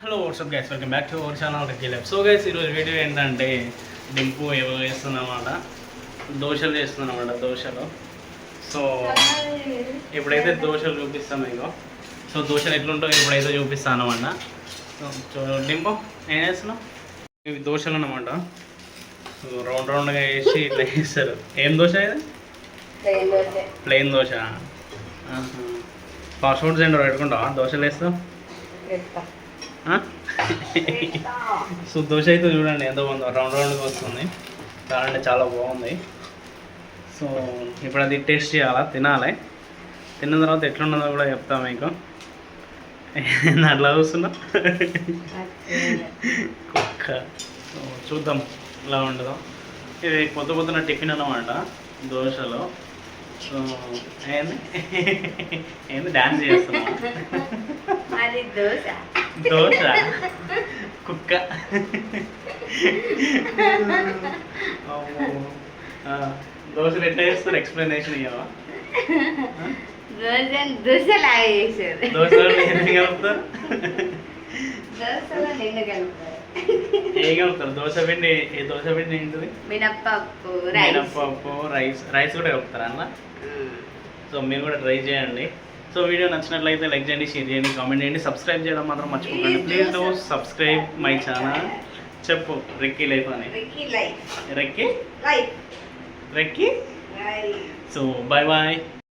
Hello WhatsApp guys, welcome back to our channel Rekky life. So guys, ఈరోజు video ఏంటంటే డింపు ఏవో వేస్తుందన్నమాట, దోశలు చేస్తుందన్నమాట. దోశలు. సో ఇప్పుడైతే దోశలు చూపిస్తాం మీకు. సో దోశలు ఎట్లుంటాయో ఇప్పుడైతే చూపిస్తాను అనమాట. సో డింపు ఏం చేస్తున్నావు? ఇవి దోశలు అన్నమాట. సో రౌండ్ రౌండ్గా వేసి ఇట్లా వేస్తారు. ఏం దోశ ఇది? Plain dosa. Fast food centre పెట్టుకుంటావా? దోశలు వేస్తావు? సో దోశ అయితే చూడండి ఎంత బాగుందో, రౌండ్ రౌండ్గా వస్తుంది. కావాలంటే చాలా బాగుంది. సో ఇప్పుడు అది టేస్ట్ చేయాలా, తినాలి. తిన్న తర్వాత ఎట్లున్నదో కూడా చెప్తాను మీకు. అట్లా చూస్తున్నా కుక్క. సో చూద్దాం ఎలా ఉండదో. ఇది పొద్దున టిఫిన్ అన్నమాట, దోశలు. సో ఏంది డ్యాన్స్ చేస్తున్నా? దోశ కుక్క. దోశలు ఎట్లా చేస్తారు? ఎక్స్ప్లెనేషన్ ఇవ్వవా? దోశలు ఎన్ని కలుపుతారు? ఏం కలుపుతారు? దోశ పిండి ఏంటిది? మినప్పప్పు, రైస్ కూడా కలుపుతారా అన్న? సో మీరు కూడా ట్రై చేయండి. సో వీడియో నచ్చినట్లయితే లైక్ చేయండి, షేర్ చేయండి, కామెంట్ చేయండి, సబ్స్క్రైబ్ చేయడం మాత్రం మర్చిపోకండి. Please do subscribe my channel. చెప్పు రెక్కీ లైఫ్ అని. రెక్కీ. So bye bye.